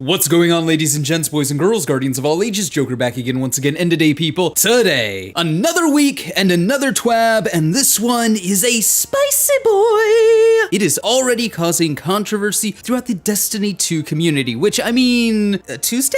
What's going on, ladies and gents, boys and girls, guardians of all ages? Joker back again once again, and today, people, another week and another twab, and this one is a spicy boy. It is already causing controversy throughout the Destiny 2 community, which, I mean, a Tuesday?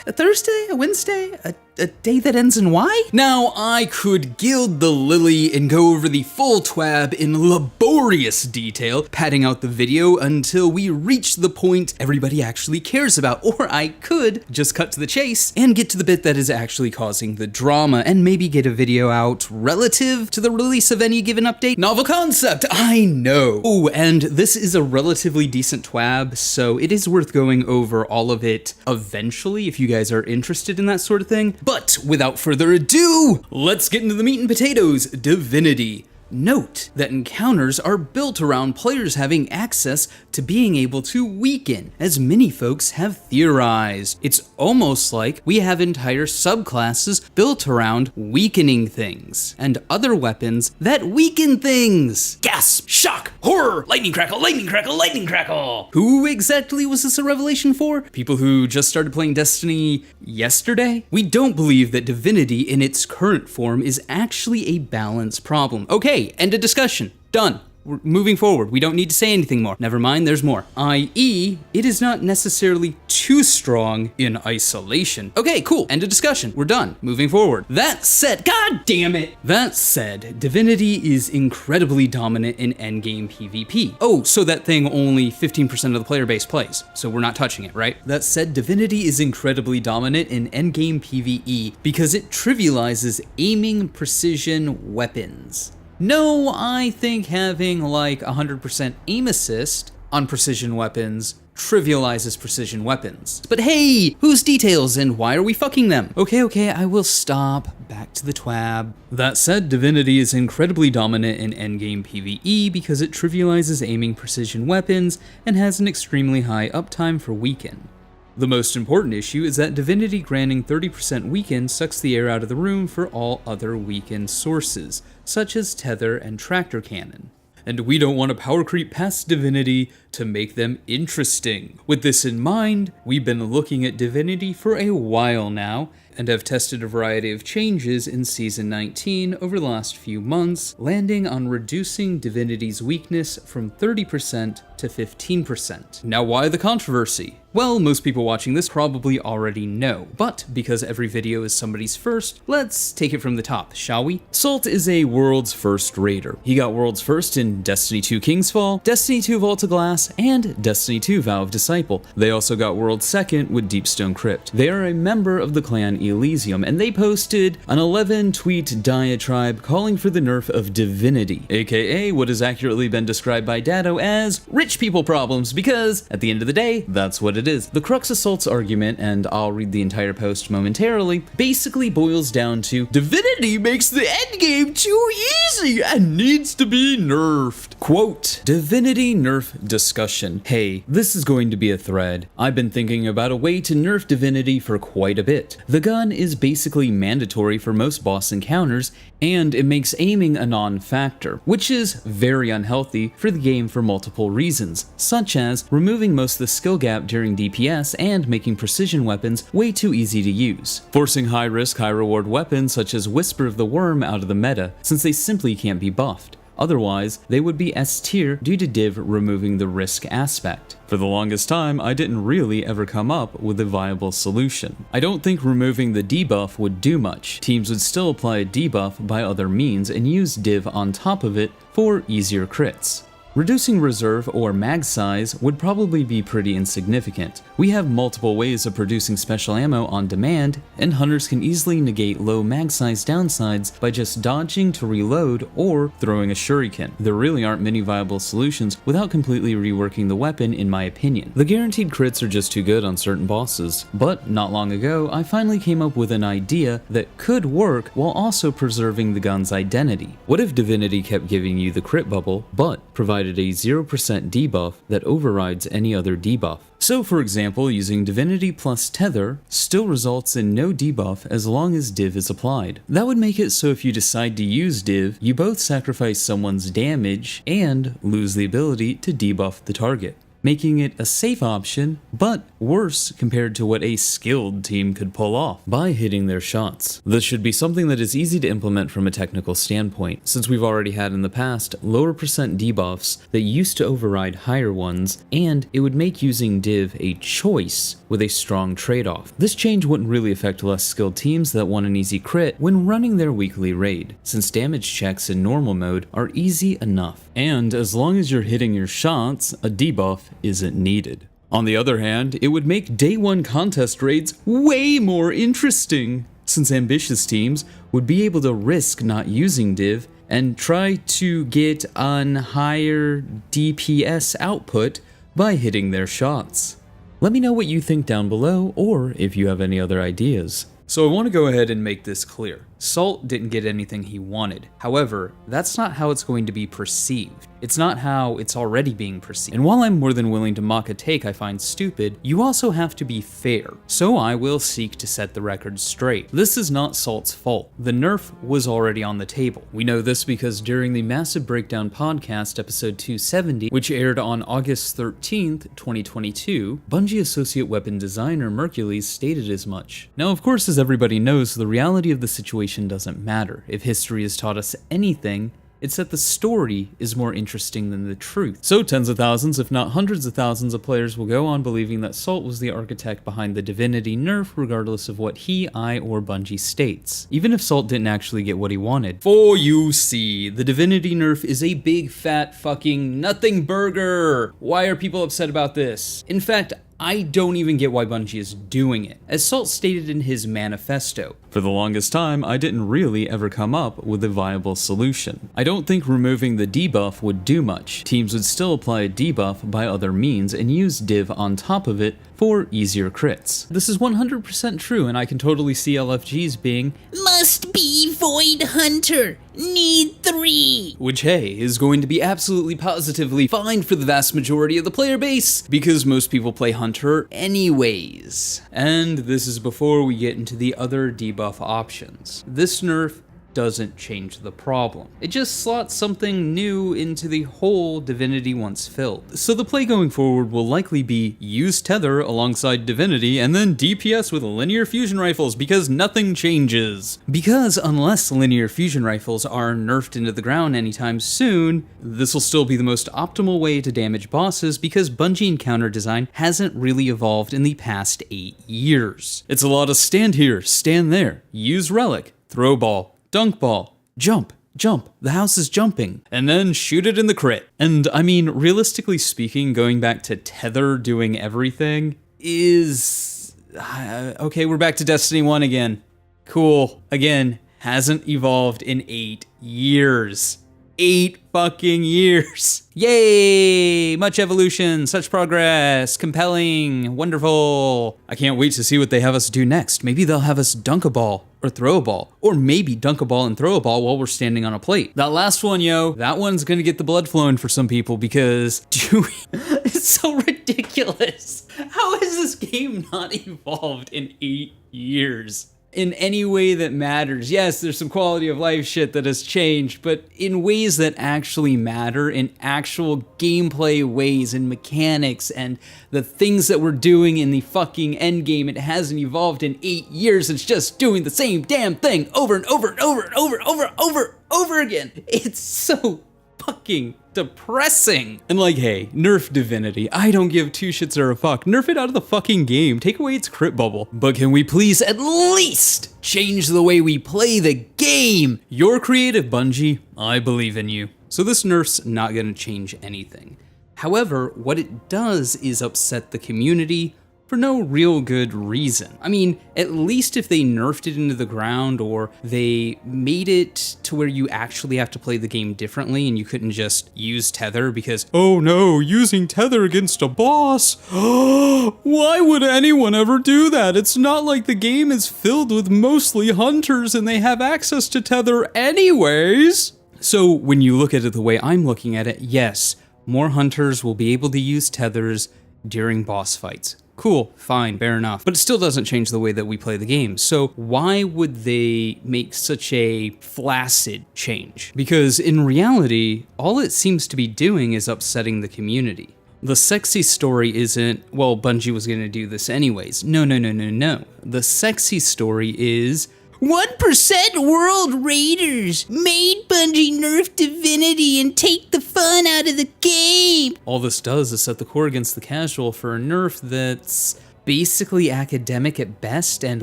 A Thursday? A Wednesday? A day that ends in Y? Now, I could gild the lily and go over the full twab in laborious detail, padding out the video until we reach the point everybody actually cares about, or I could just cut to the chase and get to the bit that is actually causing the drama, and maybe get a video out relative to the release of any given update. Novel concept, I know. Oh, and this is a relatively decent twab, so it is worth going over all of it eventually if you guys are interested in that sort of thing. But without further ado, let's get into the meat and potatoes, Divinity. Note that encounters are built around players having access to being able to weaken, as many folks have theorized. It's almost like we have entire subclasses built around weakening things, and other weapons that weaken things. Gasp! Shock! Horror! Lightning crackle! Lightning crackle! Lightning crackle! Who exactly was this a revelation for? People who just started playing Destiny yesterday? We don't believe that Divinity in its current form is actually a balance problem. Okay, end of discussion. Done. We're moving forward. We don't need to say anything more. Never mind, there's more. I.e., it is not necessarily too strong in isolation. Okay, cool. End of discussion. We're done. Moving forward. That said, god damn it! That said, Divinity is incredibly dominant in endgame PvP. Oh, so that thing only 15% of the player base plays, so we're not touching it, right? That said, Divinity is incredibly dominant in endgame PvE because it trivializes aiming precision weapons. No, I think having like 100% aim assist on precision weapons trivializes precision weapons. But hey, whose details and why are we fucking them? Okay, I will stop. Back to the twab. That said, Divinity is incredibly dominant in endgame PvE because it trivializes aiming precision weapons and has an extremely high uptime for weaken. The most important issue is that Divinity granting 30% weaken sucks the air out of the room for all other weaken sources, such as tether and tractor cannon. And we don't want to power creep past Divinity to make them interesting. With this in mind, we've been looking at Divinity for a while now, and have tested a variety of changes in Season 19 over the last few months, landing on reducing Divinity's weakness from 30% to 15%. Now, why the controversy? Well, most people watching this probably already know, but because every video is somebody's first, let's take it from the top, shall we? Salt is a world's first raider. He got world's first in Destiny 2 King's Fall, Destiny 2 Vault of Glass, and Destiny 2 Vow of Disciple. They also got world's second with Deepstone Crypt. They are a member of the clan Elysium, and they posted an 11-tweet diatribe calling for the nerf of Divinity, aka what has accurately been described by Dado as rich people problems, because at the end of the day, that's what it is. The crux of Salt's argument, and I'll read the entire post momentarily, basically boils down to Divinity makes the endgame too easy and needs to be nerfed. Quote, Divinity nerf discussion. Hey, this is going to be a thread. I've been thinking about a way to nerf Divinity for quite a bit. The gun is basically mandatory for most boss encounters, and it makes aiming a non-factor, which is very unhealthy for the game for multiple reasons, such as removing most of the skill gap during DPS and making precision weapons way too easy to use, forcing high-risk, high-reward weapons such as Whisper of the Worm out of the meta, since they simply can't be buffed. Otherwise, they would be S tier due to Div removing the risk aspect. For the longest time, I didn't really ever come up with a viable solution. I don't think removing the debuff would do much. Teams would still apply a debuff by other means and use Div on top of it for easier crits. Reducing reserve or mag size would probably be pretty insignificant. We have multiple ways of producing special ammo on demand, and hunters can easily negate low mag size downsides by just dodging to reload or throwing a shuriken. There really aren't many viable solutions without completely reworking the weapon, in my opinion. The guaranteed crits are just too good on certain bosses, but not long ago I finally came up with an idea that could work while also preserving the gun's identity. What if Divinity kept giving you the crit bubble, but provided a 0% debuff that overrides any other debuff? So for example, using Divinity plus Tether still results in no debuff as long as Div is applied. That would make it so if you decide to use Div, you both sacrifice someone's damage and lose the ability to debuff the target. making it a safe option, but worse compared to what a skilled team could pull off by hitting their shots. This should be something that is easy to implement from a technical standpoint, since we've already had in the past lower percent debuffs that used to override higher ones, and it would make using Div a choice with a strong trade-off. This change wouldn't really affect less skilled teams that want an easy crit when running their weekly raid, since damage checks in normal mode are easy enough. And as long as you're hitting your shots, a debuff isn't needed. On the other hand, it would make day one contest raids way more interesting, since ambitious teams would be able to risk not using Div and try to get on higher DPS output by hitting their shots. Let me know what you think down below, or if you have any other ideas. So I want to go ahead and make this clear. Salt didn't get anything he wanted. However, that's not how it's going to be perceived. It's not how it's already being perceived. And while I'm more than willing to mock a take I find stupid, you also have to be fair. So I will seek to set the record straight. This is not Salt's fault. The nerf was already on the table. We know this because during the Massive Breakdown podcast episode 270, which aired on August 13th, 2022, Bungie associate weapon designer Mercules stated as much. Now, of course, as everybody knows, the reality of the situation doesn't matter. If history has taught us anything, it's that the story is more interesting than the truth. So tens of thousands, if not hundreds of thousands of players will go on believing that Salt was the architect behind the Divinity nerf regardless of what he, I, or Bungie states. Even if Salt didn't actually get what he wanted. For you see, the Divinity nerf is a big fat fucking nothing burger. Why are people upset about this? In fact, I don't even get why Bungie is doing it. As Salt stated in his manifesto, for the longest time, I didn't really ever come up with a viable solution. I don't think removing the debuff would do much. Teams would still apply a debuff by other means and use Div on top of it for easier crits. This is 100% true, and I can totally see LFGs being, must be Void Hunter, need 3. Which, hey, is going to be absolutely positively fine for the vast majority of the player base, because most people play Hunter anyways. And this is before we get into the other debuff options. This nerf doesn't change the problem. It just slots something new into the hole Divinity once filled. So the play going forward will likely be use Tether alongside Divinity and then DPS with linear fusion rifles because nothing changes. Because unless linear fusion rifles are nerfed into the ground anytime soon, this will still be the most optimal way to damage bosses because Bungie encounter design hasn't really evolved in the past 8 years. It's a lot of stand here, stand there, use relic, throw ball, dunk ball, jump, jump, the house is jumping, and then shoot it in the crit. And I mean, realistically speaking, going back to Tether doing everything is... okay, we're back to Destiny 1 again. Cool. Again, hasn't evolved in 8 years. 8 fucking years. Yay! Much evolution, such progress, compelling, wonderful. I can't wait to see what they have us do next. Maybe they'll have us dunk a ball or throw a ball, or maybe dunk a ball and throw a ball while we're standing on a plate. That last one, yo, that one's gonna get the blood flowing for some people because it's so ridiculous. How has this game not evolved in 8 years? In any way that matters. Yes, there's some quality of life shit that has changed, but in ways that actually matter, in actual gameplay ways and mechanics and the things that we're doing in the fucking endgame, it hasn't evolved in 8 years. It's just doing the same damn thing over and over and over and over again. It's so fucking depressing. And like, hey, nerf Divinity. I don't give two shits or a fuck. Nerf it out of the fucking game. Take away its crit bubble. But can we please at least change the way we play the game? You're creative, Bungie. I believe in you. So this nerf's not gonna change anything. However, what it does is upset the community for no real good reason. I mean, at least if they nerfed it into the ground or they made it to where you actually have to play the game differently and you couldn't just use Tether because, oh no, using Tether against a boss? Why would anyone ever do that? It's not like the game is filled with mostly hunters and they have access to Tether anyways. So when you look at it the way I'm looking at it, yes, more hunters will be able to use tethers during boss fights. Cool, fine, fair enough. But it still doesn't change the way that we play the game. So why would they make such a flaccid change? Because in reality, all it seems to be doing is upsetting the community. The sexy story isn't, well, Bungie was gonna do this anyways. No. The sexy story is, 1% World Raiders made Bungie nerf Divinity and take the fun out of the game. all this does is set the core against the casual for a nerf that's basically academic at best and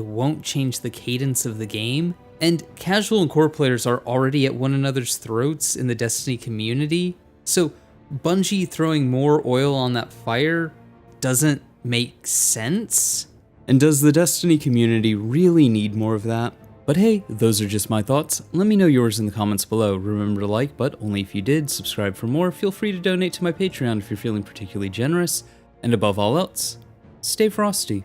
won't change the cadence of the game. And casual and core players are already at one another's throats in the Destiny community, so Bungie throwing more oil on that fire doesn't make sense. And does the Destiny community really need more of that? But hey, those are just my thoughts. Let me know yours in the comments below. Remember to like, but only if you did. Subscribe for more. Feel free to donate to my Patreon if you're feeling particularly generous. And above all else, stay frosty.